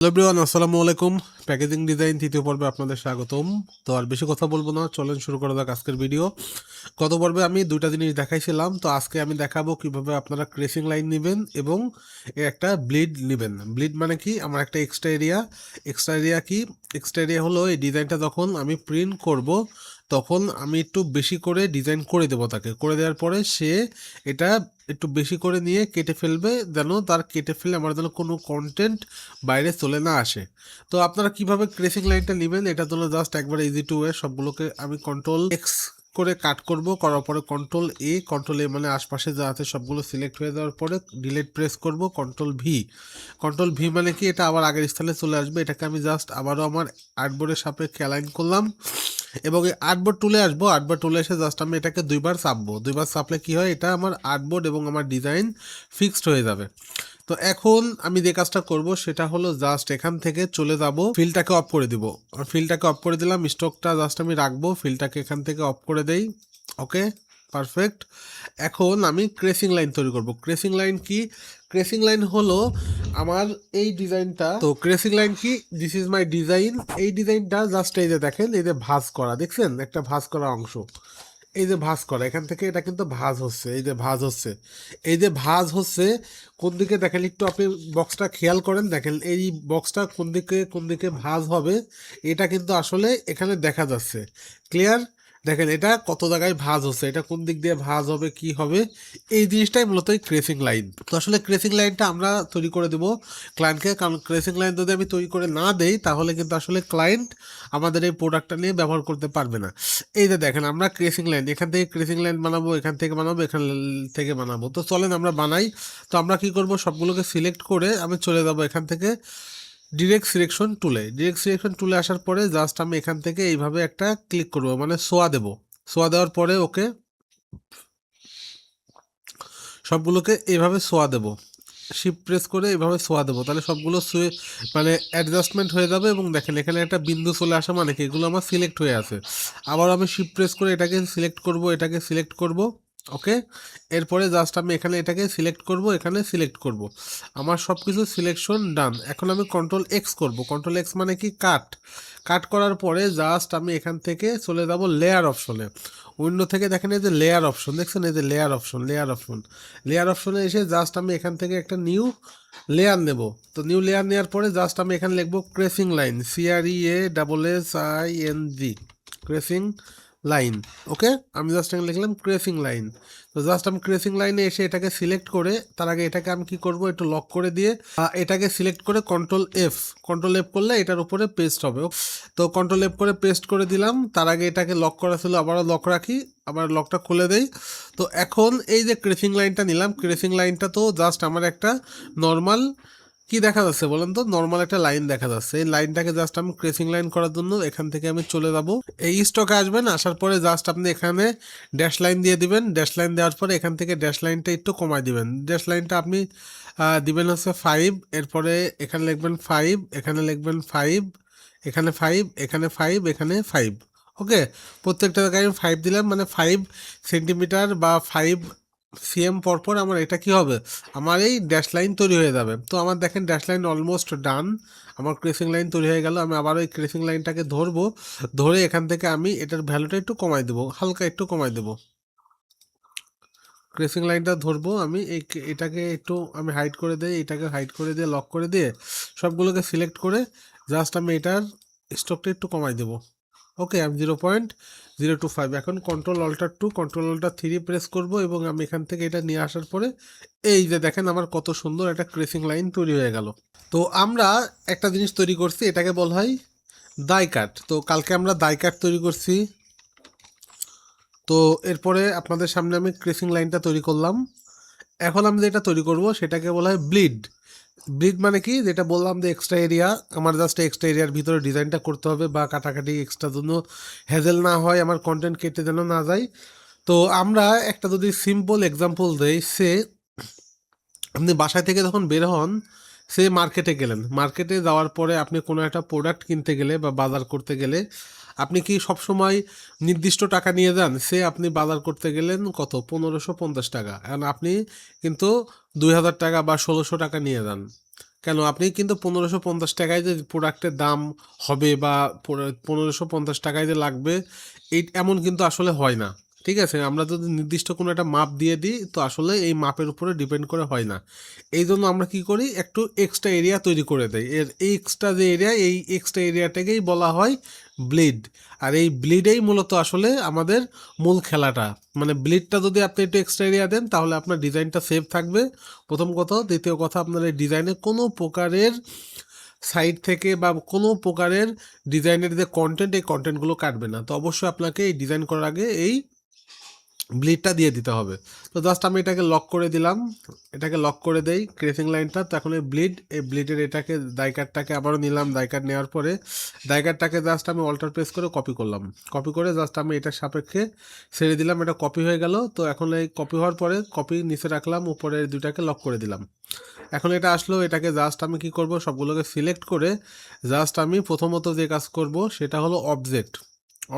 Hello everyone, আসসালামু আলাইকুম। Packaging design তৃতীয় পর্বে আপনাদের স্বাগতম। তো আর বেশি কথা বলবো না, চলেন শুরু করা যাক আজকের ভিডিও। গত পর্বে আমি দুইটা জিনিস দেখাইছিলাম, তো আজকে আমি দেখাবো কিভাবে আপনারা ক্রেসিং লাইন নেবেন এবং একটা ব্লিড নেবেন। ব্লিড মানে কি, আমার একটা এক্সট্রা এরিয়া কি, এক্সট্রা এরিয়া হলো এই ডিজাইনটা যখন আমি প্রিন্ট করব তখন আমি একটু বেশি করে ডিজাইন করে দেবো, তাকে করে দেওয়ার পরে সে এটা একটু বেশি করে নিয়ে কেটে ফেলবে, যেন তার কেটে ফেলে আমার যেন কোনো কন্টেন্ট বাইরে চলে না আসে। তো আপনারা কিভাবে ক্রেসিং লাইনটা নেবেন, এটা জন্য জাস্ট একবার ইজি টু ওয়ে। সবগুলোকে আমি কন্ট্রোল এক্স করে কাট করব, করার পরে কন্ট্রোল এ মানে আশপাশে যা আছে সবগুলো সিলেক্ট হয়ে যাওয়ার পরে ডিলিট প্রেস করব, কন্ট্রোল ভি মানে কি, এটা আবার আগের স্থানে চলে আসবে। এটাকে আমি জাস্ট আবারও আমার আর্টবোর্ডের সাপেক্ষে অ্যালাইন করলাম এবং এই আর্টবোর্ড টুলে আসবো। আর্টবোর্ড টুলে এসে জাস্ট আমি এটাকে দুইবার চাপলে কি হয়, এটা আমার আর্টবোর্ড এবং আমার ডিজাইন ফিক্সড হয়ে যাবে। তো এখন আমি যে কাজটা করব সেটা হলো জাস্ট এখান থেকে চলে যাব, ফিলটাকে অফ করে দিব। ফিলটাকে অফ করে দিলাম, স্টকটা জাস্ট আমি রাখবো, ফিলটাকে এখান থেকে অফ করে দেই। ওকে, পারফেক্ট। এখন আমি ক্রেসিং লাইন তৈরি করব। ক্রেসিং লাইন কি? ক্রেসিং লাইন হলো আমার এই ডিজাইনটা। তো ক্রেসিং লাইন কি, দিস ইজ মাই ডিজাইন। এই ডিজাইনটা জাস্ট এই যে দেখেন, এই যে ভাঁজ করা, দেখছেন একটা ভাঁজ করা অংশ, এই যে ভাঁজ করা এখান থেকে এটা কিন্তু ভাঁজ হচ্ছে, এই যে ভাঁজ হচ্ছে কোন দিকে দেখেন, একটু আপনি বক্সটা খেয়াল করেন, দেখেন এই বক্সটা কোন দিকে ভাঁজ হবে, এটা কিন্তু আসলে এখানে দেখা যাচ্ছে। ক্লিয়ার? দেখেন এটা কত জায়গায় ভাঁজ হচ্ছে, এটা কোন দিক দিয়ে ভাঁজ হবে কি হবে, এই জিনিসটাই মূলত এই ক্রেসিং লাইন। তো আসলে ক্রেসিং লাইনটা আমরা তৈরি করে দেবো ক্লায়েন্টকে, কারণ ক্রেসিং লাইন যদি আমি তৈরি করে না দেই তাহলে কিন্তু আসলে ক্লায়েন্ট আমাদের এই প্রোডাক্টটা নিয়ে ব্যবহার করতে পারবে না। এই যে দেখেন, আমরা ক্রেসিং লাইন এখান থেকে ক্রেসিং লাইন বানাবো, এখান থেকে বানাবো, এখান থেকে বানাবো। তো চলেন আমরা বানাই। তো আমরা কি করব, সবগুলোকে সিলেক্ট করে আমি চলে যাব এখান থেকে ডিরেক্ট সিলেকশন টুলে আসার পরে জাস্ট আমি এখান থেকে এইভাবে একটা ক্লিক করব, মানে সোয়া দেব। সোয়া দেওয়ার পরে ওকে, সবগুলোকে এইভাবে সোয়া দেব, শিফট প্রেস করে এইভাবে সোয়া দেবো, তাহলে সবগুলো শুয়ে মানে অ্যাডজাস্টমেন্ট হয়ে যাবে। এবং দেখেন এখানে একটা বিন্দু চলে আসা, মানে কি এগুলো আমার সিলেক্ট হয়ে আছে। আবার আমি শিফট প্রেস করে এটাকে সিলেক্ট করব। ওকে, এরপরে জাস্ট আমি এটাকে সিলেক্ট করব। আমার সব কিছু সিলেকশন ডান। এখন আমি কন্ট্রোল এক্স করব। কন্ট্রোল এক্স মানে কি, কাট করার পরে জাস্ট আমি এখান থেকে চলে যাব লেয়ার অপশনে। উইন্ডো থেকে দেখেন এই যে লেয়ার অপশন, দেখছেন এই যে লেয়ার অপশনে এসে জাস্ট আমি এখান থেকে একটা নিউ লেয়ার নেব। তো নিউ লেয়ার নেওয়ার পরে জাস্ট আমি এখানে লিখবো ক্রেসিং লাইন, CREASSING, ক্রেসিং লাইন। ওকে, আমি জাস্ট এখানে লিখলাম ক্রেসিং লাইন। তো জাস্ট আমি ক্রেসিং লাইনে এসে এটাকে সিলেক্ট করে, তার আগে এটাকে আমি কি করব, একটু লক করে দিয়ে এটাকে সিলেক্ট করে কন্ট্রোল এফ করলে এটার উপরে পেস্ট হবে। তো কন্ট্রোল এফ করে পেস্ট করে দিলাম। তার আগে এটাকে লক করা ছিল, আবারও লক রাখি, আবার লকটা খুলে দেই। তো এখন এই যে ক্রেসিং লাইনটা নিলাম, ক্রেসিং লাইনটা তো জাস্ট আমার একটা নর্মাল কি দেখা যাচ্ছে বলেন তো, নর্মাল একটা লাইন দেখা যাচ্ছে। এই লাইনটাকে জাস্ট আমি ক্রেসিং লাইন করার জন্য এখান থেকে আমি চলে যাব, এই স্টকে আসবেন। আসার পরে জাস্ট আপনি এখানে ড্যাশ লাইন দিয়ে দিবেন। ড্যাশ লাইন দেওয়ার পরে এখান থেকে ড্যাশ লাইনটা একটু কমাই দিবেন। ড্যাশ লাইনটা আপনি দিবেন হচ্ছে 5, এরপরে এখানে লিখবেন 5, এখানে লিখবেন 5, এখানে 5, এখানে 5, এখানে 5। ওকে, প্রত্যেকটা জায়গায় আমি 5 দিলাম, মানে 5 সেন্টিমিটার বা 5 cm পরপর আমার এটা কি হবে, আমার এই ড্যাশ লাইন তৈরি হয়ে যাবে। তো আমার দেখেন ড্যাশ লাইন অলমোস্ট ডান, আমার ক্রেসিং লাইন তৈরি হয়ে গেল। আমি আবার ওই ক্রেসিং লাইনটাকে ধরবো, ধরে এখান থেকে আমি এটার ভ্যালুটা একটু কমাই দেবো, হালকা একটু কমাই দেবো। ক্রেসিং লাইনটা ধরবো আমি, এটাকে একটু আমি হাইড করে দিই, এটাকে হাইড করে দিয়ে লক করে দিয়ে সবগুলোকে সিলেক্ট করে জাস্ট আমি এটার স্টকটা একটু কমাই দেবো। ওকে, আমি 0.025, এখন কন্ট্রোল অল্টার 3 প্রেস করব এবং আমি এখান থেকে এটা নিয়ে আসার পরে এই যে দেখেন আমার কত সুন্দর একটা ক্রেসিং লাইন তৈরি হয়ে গেল। তো আমরা একটা জিনিস তৈরি করছি, এটাকে বলা হয় দাই কাট। তো কালকে আমরা দাই কাট তৈরি করছি। তো এরপরে আপনাদের সামনে আমি ক্রেসিং লাইনটা তৈরি করলাম। এখন আমি যেটা তৈরি করব সেটাকে বলা হয় ব্লিড। ব্লিড মানে কি, যেটা বললাম যে এক্সট্রা এরিয়া, আমার জাস্ট এক্সট্রা এরিয়ার ভিতরে ডিজাইনটা করতে হবে, বা কাটাকাটি এক্সট্রা জন্য হ্যাজেল না হয়, আমার কন্টেন্ট কেটে যেন না যায়। তো আমরা একটা যদি সিম্পল এক্সাম্পল দেই, আপনি বাসায় থেকে যখন বের হন, সে মার্কেটে গেলেন, মার্কেটে যাওয়ার পরে আপনি কোনো একটা প্রোডাক্ট কিনতে গেলে বা বাজার করতে গেলে আপনি কি সবসময় নির্দিষ্ট টাকা নিয়ে যান? আপনি বাজার করতে গেলেন কত, 1550 টাকা, এখন আপনি কিন্তু 2000 টাকা বা 1600 টাকা নিয়ে যান। কেন আপনি কিন্তু 1550 টাকায় যে প্রোডাক্টের দাম হবে বা 1550 টাকায় যে লাগবে এই এমন কিন্তু আসলে হয় না। ঠিক আছে, আমরা যদি নির্দিষ্ট কোনো একটা মাপ দিয়ে দিই তো আসলে এই মাপের উপরে ডিপেন্ড করে হয় না। এই জন্য আমরা কি করি, একটু এক্সট্রা এরিয়া তৈরি করে দেই। এর এই এক্সট্রা যে এরিয়া, এই এক্সট্রা এরিয়াটাকেই বলা হয় ব্লিড। আর এই ব্লিডেই মূলত আসলে আমাদের মূল খেলাটা। মানে ব্লিডটা যদি আপনি একটু এক্সট্রা এরিয়া দেন তাহলে আপনার ডিজাইনটা সেফ থাকবে, প্রথম কথা। দ্বিতীয় কথা, আপনার এই ডিজাইনে কোনো প্রকারের সাইড থেকে বা কোনো প্রকারের ডিজাইনের যে কন্টেন্ট, এই কন্টেন্টগুলো কাটবে না। তো অবশ্যই আপনাকে এই ডিজাইন করার আগে এই ব্লিডটা দিয়ে দিতে হবে। তো জাস্ট আমি এটাকে লক করে দিলাম, এটাকে লক করে দেই ক্রেসিং লাইনটা। তো এখন এই ব্লিডের এটাকে দাই কাটটাকে আবারও নিলাম। দাই কাট নেওয়ার পরে দাই কাটটাকে জাস্ট আমি অল্টার প্রেস করে কপি করলাম। কপি করে জাস্ট আমি এটার সাপেক্ষে ছেড়ে দিলাম, এটা কপি হয়ে গেল। তো এখন এই কপি হওয়ার পরে কপি নিচে রাখলাম, উপরের দুইটাকে লক করে দিলাম। এখন এটা আসলো, এটাকে জাস্ট আমি কি করব, সবগুলোকে সিলেক্ট করে জাস্ট আমি প্রথমত যে কাজ করব সেটা হলো অবজেক্ট।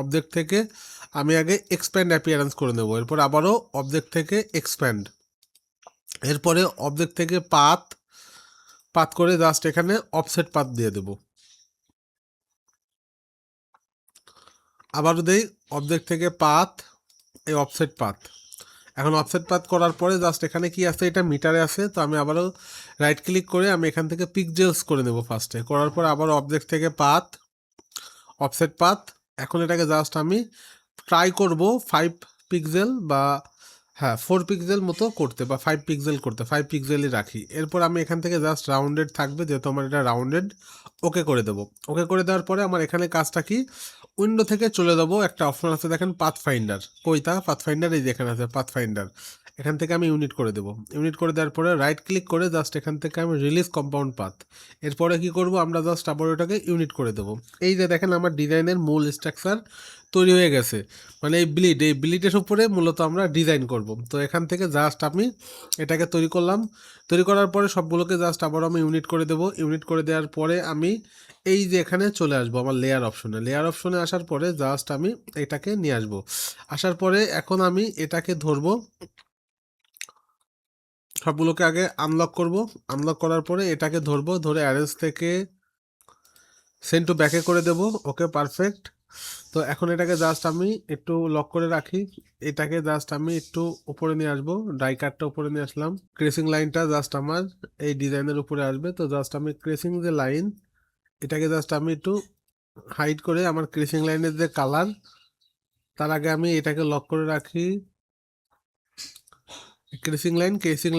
অবজেক্ট থেকে আমি আগে এক্সপ্যান্ড অ্যাপিয়ারেন্স করে নেব, এরপর আবারও অবজেক্ট থেকে এক্সপ্যান্ড, এরপরে অবজেক্ট থেকে পাথ, পাথ করে জাস্ট এখানে অফসেট পাথ দিয়ে দেব। আবারও দেই অবজেক্ট থেকে পাথ, এই অফসেট পাথ। এখন অফসেট পাথ করার পরে জাস্ট এখানে কি আছে, এটা মিটারে আছে। তো আমি আবারও রাইট ক্লিক করে আমি এখান থেকে পিক্সেলস করে নেব ফার্স্টে। করার পর আবার অবজেক্ট থেকে পাথ, অফসেট পাথ। এখন এটাকে জাস্ট আমি ট্রাই করব 5 পিক্সেল বা হ্যাঁ 4 পিক্সেল মতো করতে, বা 5 পিক্সেল করতে, 5 পিক্সেলই রাখি। এরপর আমি এখান থেকে জাস্ট রাউন্ডেড থাকবে, যেহেতু আমার এটা রাউন্ডেড, ওকে করে দেবো। ওকে করে দেওয়ার পরে আমার এখানে কাজটা কি, উইন্ডো থেকে চলে যাবো, একটা অপশন আছে দেখেন পাথ ফাইন্ডার। কইতা পাথ ফাইন্ডার, এই যেখানে আছে পাথ ফাইন্ডার, এখান থেকে আমি ইউনিট করে দেবো। ইউনিট করে দেওয়ার পরে রাইট ক্লিক করে জাস্ট এখান থেকে আমি রিলিজ কম্পাউন্ড পাথ। এরপরে কি করব, আমরা জাস্ট আবার ওটাকে ইউনিট করে দেবো। এই যে দেখেন আমার ডিজাইনের মূল স্ট্রাকচার তৈরি হয়ে গেছে। মানে এই ব্লিডের উপরে মূলত আমরা ডিজাইন করব। তো এখান থেকে জাস্ট আমি এটাকে তৈরি করলাম। তৈরি করার পরে সবগুলোকে জাস্ট আবার আমি ইউনিট করে দেবো। ইউনিট করে দেওয়ার পরে আমি এই যে এখানে চলে আসবো আমার লেয়ার অপশনে। লেয়ার অপশনে আসার পরে জাস্ট আমি এটাকে নিয়ে আসবো। আসার পরে এখন আমি এটাকে ধরবো, সবগুলোকে আগে আনলক করব। আনলক করার পরে এটাকে ধরবো, ধরে অ্যারেঞ্জ থেকে সেন্ড টু ব্যাকে করে দেব। ওকে, পারফেক্ট। তো এখন এটাকে জাস্ট আমি একটু লক করে রাখি। এটাকে জাস্ট আমি একটু উপরে নিয়ে আসবো, ডাই কাটটা উপরে নিয়ে আসলাম। ক্রেসিং লাইনটা জাস্ট আমার এই ডিজাইনের উপরে আসবে। তো জাস্ট আমি ক্রেসিং যে লাইন, এটাকে জাস্ট আমি একটু হাইড করে আমার ক্রেসিং লাইনের যে কালার, তার আগে আমি এটাকে লক করে রাখি। ক্রেসিং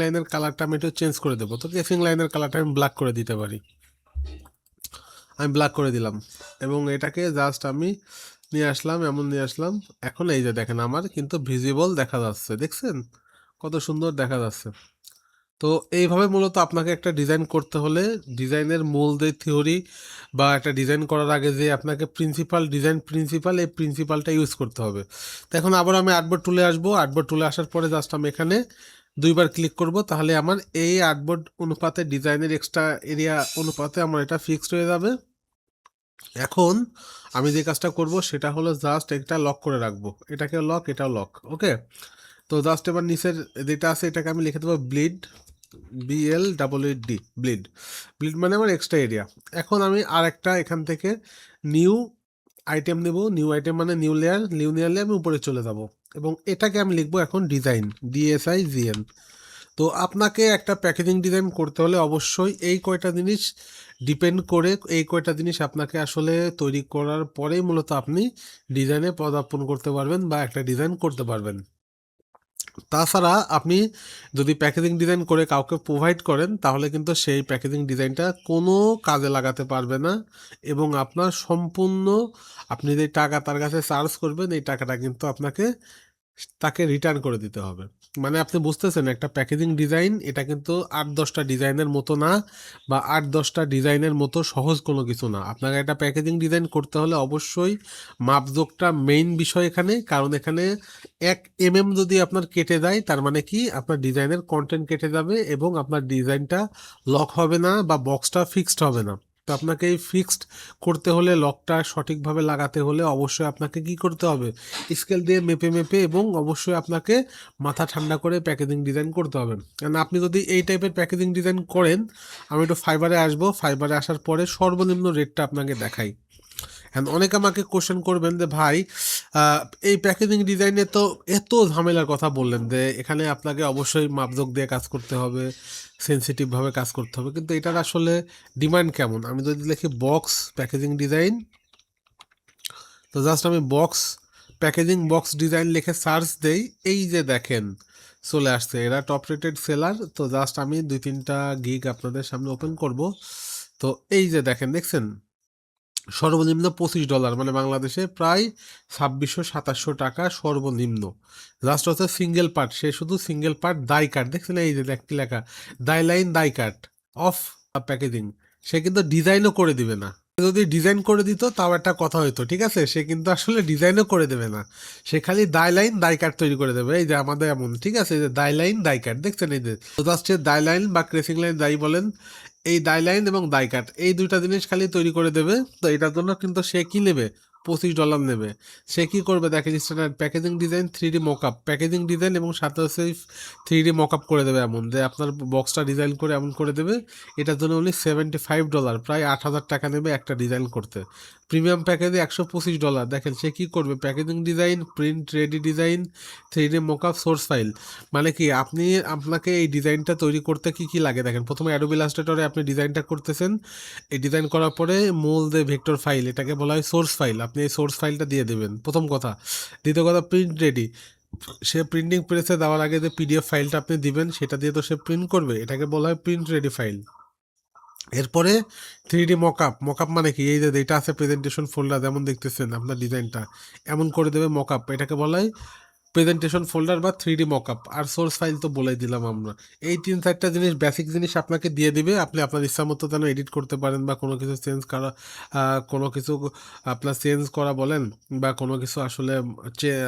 লাইনের কালারটা আমি একটু চেঞ্জ করে দেবো। তো ক্রেসিং লাইনের কালারটা আমি ব্ল্যাক করে দিতে পারি, আমি ব্ল্যাক করে দিলাম। এবং এটাকে জাস্ট আমি নিয়ে আসলাম, এমন নিয়ে আসলাম। এখন এই যে দেখেন আমার কিন্তু ভিজিবল দেখা যাচ্ছে, দেখছেন কত সুন্দর দেখা যাচ্ছে। তো এইভাবে মূলত আপনাকে একটা ডিজাইন করতে হলে ডিজাইনের মূল যে থিওরি বা একটা ডিজাইন করার আগে যে আপনাকে ডিজাইন প্রিন্সিপাল, এই প্রিন্সিপালটা ইউজ করতে হবে। তো এখন আবার আমি আর্টবোর্ড টুলে আসবো। আর্টবোর্ড টুলে আসার পরে জাস্ট আমি এখানে দুইবার ক্লিক করব, তাহলে আমার এই আর্টবোর্ড অনুপাতে ডিজাইনের এক্সট্রা এরিয়া অনুপাতে আমার এটা ফিক্সড হয়ে যাবে। এখন আমি যে কাজটা করব সেটা হলো জাস্ট এটা লক করে রাখবো, এটাকে লক, এটাও লক। ওকে, তো জাস্ট এবার নিচের যেটা আছে এটাকে আমি লিখে দেবো ব্লিড, BLEED, ব্লিড। ব্লিড মানে আমার এক্সট্রা এরিয়া। এখন আমি আর একটা এখান থেকে নিউ আইটেম নেব। নিউ আইটেম মানে নিউ লেয়ার, নিউ লেয়ারে আমি উপরে চলে যাব এবং এটাকে আমি লিখবো এখন ডিজাইন, DSIGN। তো আপনাকে একটা প্যাকেজিং ডিজাইন করতে হলে অবশ্যই এই কয়টা জিনিস ডিপেন্ড করে, এই কয়টা জিনিস আপনাকে আসলে তৈরি করার পরেই মূলত আপনি ডিজাইনে পদার্পণ করতে পারবেন বা একটা ডিজাইন করতে পারবেন। তাছাড়া আপনি যদি প্যাকেজিং ডিজাইন করে কাউকে প্রোভাইড করেন তাহলে কিন্তু সেই প্যাকেজিং ডিজাইনটা কোনো কাজে লাগাতে পারবে না এবং আপনার সম্পূর্ণ আপনি যে টাকা তার কাছে চার্জ করবেন এই টাকাটা কিন্তু আপনাকে তাকে রিটার্ন করে দিতে হবে। মানে আপনি বুঝতেছেন, একটা প্যাকেজিং ডিজাইন এটা কিন্তু 8-10টা ডিজাইনের মতো না, বা 8-10টা ডিজাইনের মতো সহজ কোনো কিছু না। আপনাকে একটা প্যাকেজিং ডিজাইন করতে হলে অবশ্যই মাপজোকটা মেইন বিষয় এখানে, কারণ এখানে 1 mm যদি আপনার কেটে যায় তার মানে কি আপনার ডিজাইনের কন্টেন্ট কেটে যাবে এবং আপনার ডিজাইনটা লক হবে না বা বক্সটা ফিক্সড হবে না। তো আপনাকে এই ফিক্সড করতে হলে, লকটা সঠিকভাবে লাগাতে হলে অবশ্যই আপনাকে কি করতে হবে, স্কেল দিয়ে মেপে মেপে এবং অবশ্যই আপনাকে মাথা ঠান্ডা করে প্যাকেজিং ডিজাইন করতে হবে। কারণ আপনি যদি এই টাইপের প্যাকেজিং ডিজাইন করেন, আমি একটু ফাইবারে আসবো, ফাইবারে আসার পরে সর্বনিম্ন রেটটা আপনাকে দেখাই। হ্যাঁ, অনেকে আমাকে কোশ্চেন করবেন যে ভাই এই প্যাকেজিং ডিজাইনে তো এত ঝামেলার কথা বললেন যে এখানে আপনাকে অবশ্যই মাপজোক দিয়ে কাজ করতে হবে, সেন্সিটিভভাবে কাজ করতে হবে, কিন্তু এটার আসলে ডিমান্ড কেমন? আমি যদি লিখি বক্স প্যাকেজিং ডিজাইন, তো জাস্ট আমি বক্স প্যাকেজিং বক্স ডিজাইন লিখে সার্চ দেই, এই যে দেখেন চলে আসছে, এরা টপ রেটেড সেলার। তো জাস্ট আমি 2-3টা গিগ আপনাদের সামনে ওপেন করব। তো এই যে দেখেন, দেখছেন সর্বনিম্ন $25, মানে বাংলাদেশে প্রায় 2600-2700 টাকা সর্বনিম্ন। জাস্ট হচ্ছে সিঙ্গেল পার্ট, সে শুধু সিঙ্গেল পার্ট দাই কাট, দেখছেন এই যে দেখতে লেখা দাই লাইন দাই কাট অফ প্যাকেজিং। সে কিন্তু ডিজাইনও করে দিবে না। যদি ডিজাইন করে দিত তাও একটা কথা হইতো, ঠিক আছে, সে কিন্তু আসলে ডিজাইনও করে দেবে না, সে খালি দাই লাইন দাই কাট তৈরি করে দেবে। এই যে আমাদের এমন, ঠিক আছে, এই যে দাই লাইন দাই কাট, দেখছেন এই যে জাস্ট দাই লাইন বা ক্রেসিং লাইন যাই বলেন, এই দাই লাইন এবং দাই কাট এই দুইটা জিনিস খালি তৈরি করে দেবে। তো এটার জন্য কিন্তু সে কি নেবে, $25 নেবে। সে কি করবে দেখেন, standard packaging design 3D mockup, packaging design এবং সাথে হচ্ছে 3D মকআপ করে দেবে, এমন যে আপনার বক্সটা ডিজাইন করে এমন করে দেবে। এটার জন্য উনি $75, প্রায় 8,000 টাকা নেবে একটা ডিজাইন করতে। প্রিমিয়াম প্যাকেজে $125। দেখেন সে কি করবে, packaging design, print ready design, 3D mockup, source file. মানে কি আপনাকে এই ডিজাইনটা তৈরি করতে কি কি লাগে দেখেন, প্রথমে অ্যাডোবি ইলাস্ট্রেটরে আপনি ডিজাইনটা করতেছেন, এই ডিজাইন করার পরে মূল যে ভেক্টর ফাইল, এটাকে বলা হয় সোর্স ফাইল, আপনি এই সোর্স ফাইলটা দিয়ে দেবেন, প্রথম কথা। দ্বিতীয় কথা, প্রিন্ট রেডি, সে প্রিন্টিং প্রেসে দেওয়ার আগে যে পিডিএফ ফাইলটা আপনি দিবেন সেটা দিয়ে তো সে প্রিন্ট করবে, এটাকে বলা হয় প্রিন্ট রেডি ফাইল। এরপরে 3D মকআপ, মকআপ মানে কি, এই যে এটা আছে প্রেজেন্টেশন ফোল্ডার, যেমন দেখতেছেন আপনার ডিজাইনটা এমন করে দেবে মকআপ, এটাকে বলা হয় প্রেজেন্টেশন ফোল্ডার বা 3D মকআপ। আর সোর্স ফাইল তো বলেই দিলাম আমরা। এই 3-4টা জিনিস, বেসিক জিনিস আপনাকে দিয়ে দিবে, আপনি আপনার ইচ্ছা মতো যেন এডিট করতে পারেন বা কোনো কিছু চেঞ্জ করা, কোনো কিছু আপনার চেঞ্জ করা বলেন বা কোনো কিছু আসলে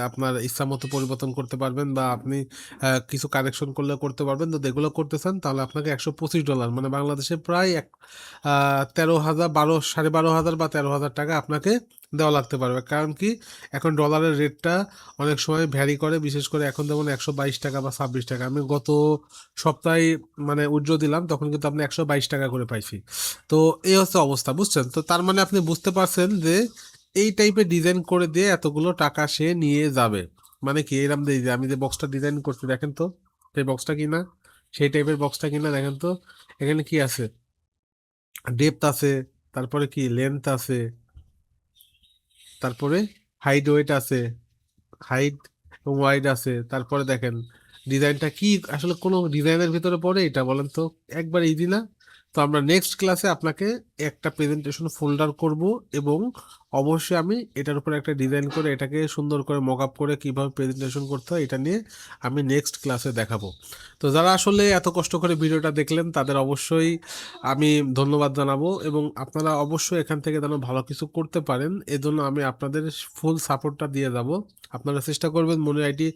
আপনার ইচ্ছা মতো পরিবর্তন করতে পারবেন, বা আপনি কিছু কারেকশন করলে করতে পারবেন। তো যেগুলো করতে চান তাহলে আপনাকে $125, মানে বাংলাদেশে প্রায় 13,000, 12,500 বা 13,000 টাকা আপনাকে দেওয়া লাগতে পারবে। কারণ কি, এখন ডলারের রেটটা অনেক সময় ভ্যারি করে, বিশেষ করে এখন যেমন 122 টাকা বা 26 টাকা। আমি গত সপ্তাহে মানে উইথড্র দিলাম, তখন কিন্তু আপনি 122 টাকা করে পাইছি। তো এই হচ্ছে অবস্থা, বুঝছেন? তো তার মানে আপনি বুঝতে পারছেন যে এই টাইপের ডিজাইন করে দিয়ে এতগুলো টাকা সে নিয়ে যাবে। মানে কি, এরকম যে আমি যে বক্সটা ডিজাইন করছি দেখেন তো, সেই বক্সটা কিনা, সেই টাইপের বক্সটা কিনা, দেখেন তো এখানে কি আছে, ডেপথ আছে, তারপরে কি লেন্থ আছে, তারপরে হাইট ওয়েট আছে, হাইট এবং ওয়াইড আছে। তারপরে দেখেন ডিজাইনটা কি, আসলে কোনো ডিজাইনের ভিতরে পড়ে এটা বলেন তো, একবার ইজি না? তো আমরা নেক্সট ক্লাসে আপনাকে একটা প্রেজেন্টেশন ফোল্ডার করব, এবং অবশ্যই আমি এটার উপর একটা ডিজাইন করে এটাকে সুন্দর করে মকআপ করে কিভাবে প্রেজেন্টেশন করতে হয় এটা নিয়ে আমি নেক্সট ক্লাসে দেখাবো। তো যারা আসলে এত কষ্ট করে ভিডিওটা দেখলেন তাদের অবশ্যই আমি ধন্যবাদ জানাবো, এবং আপনারা অবশ্যই এখান থেকে যেন ভালো কিছু করতে পারেন এজন্য আমি আপনাদের ফুল সাপোর্টটা দিয়ে যাব। আপনারা চেষ্টা করবেন মনি আইটি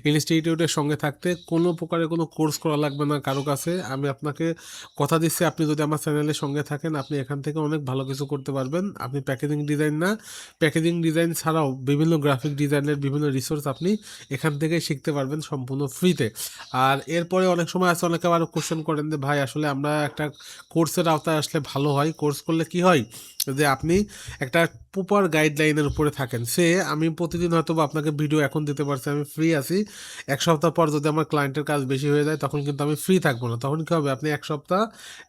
ইনস্টিটিউটের সঙ্গে থাকতে, কোনো প্রকারের কোনো কোর্স করা লাগবে না কারো কাছে। আমি আপনাকে কথা দিচ্ছি, আপনি যদি আমার চ্যানেলের সঙ্গে থাকেন আপনি এখান থেকে অনেক ভালো কিছু করতে পারবেন। আপনি প্যাকেজিং ডিজাইন না, প্যাকেজিং ডিজাইন ছাড়াও বিভিন্ন গ্রাফিক ডিজাইনের বিভিন্ন রিসোর্স আপনি এখান থেকে শিখতে পারবেন সম্পূর্ণ ফ্রিতে। আর এরপরে অনেক সময় আছে, অনেকে আবার কোশ্চেন করেন যে ভাই আসলে আমরা একটা কোর্সের আওতায় আসলে ভালো হয়, কোর্স করলে কি হয় যে আপনি একটা প্রপার গাইডলাইনের উপরে থাকেন। আমি প্রতিদিন হয়তো বা আপনাকে ভিডিও এখন দিতে পারছি, আমি ফ্রি আছি। এক সপ্তাহ পর যদি আমার ক্লায়েন্টের কাজ বেশি হয়ে যায় তখন কিন্তু আমি ফ্রি থাকবো না, তখন কী হবে, আপনি এক সপ্তাহ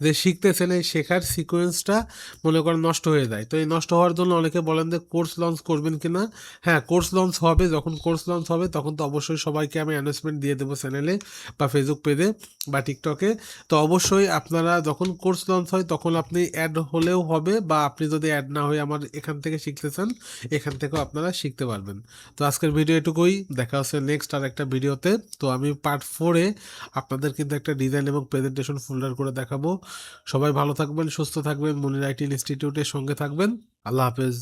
যে শিখতেছেন এই শেখার সিকোয়েন্সটা মনে করেন নষ্ট হয়ে যায়। তো এই নষ্ট হওয়ার জন্য অনেকে বলেন যে কোর্স লঞ্চ করবেন কিনা। হ্যাঁ, কোর্স লঞ্চ হবে, যখন কোর্স লঞ্চ হবে তখন তো অবশ্যই সবাইকে আমি অ্যানাউন্সমেন্ট দিয়ে দেবো চ্যানেলে বা ফেসবুক পেজে বা টিকটকে। তো অবশ্যই আপনারা যখন কোর্স লঞ্চ হয় তখন আপনি অ্যাড হলেও হবে, বা আপনি যদি অ্যাড না হয়ে আমার এখান থেকে শিখতে চান এখান থেকেও আপনারা শিখতে পারবেন। তো আজকের ভিডিও এটুকুই, দেখা হচ্ছে নেক্সট আর একটা ভিডিওতে। তো আমি পার্ট 4-এ আপনাদের কিন্তু একটা ডিজাইন এবং প্রেজেন্টেশন ফোল্ডার করে দেখাবো। সবাই ভালো থাকবেন, সুস্থ থাকবেন, মনির আইটি ইনস্টিটিউটের সঙ্গে থাকবেন। আল্লাহ হাফেজ।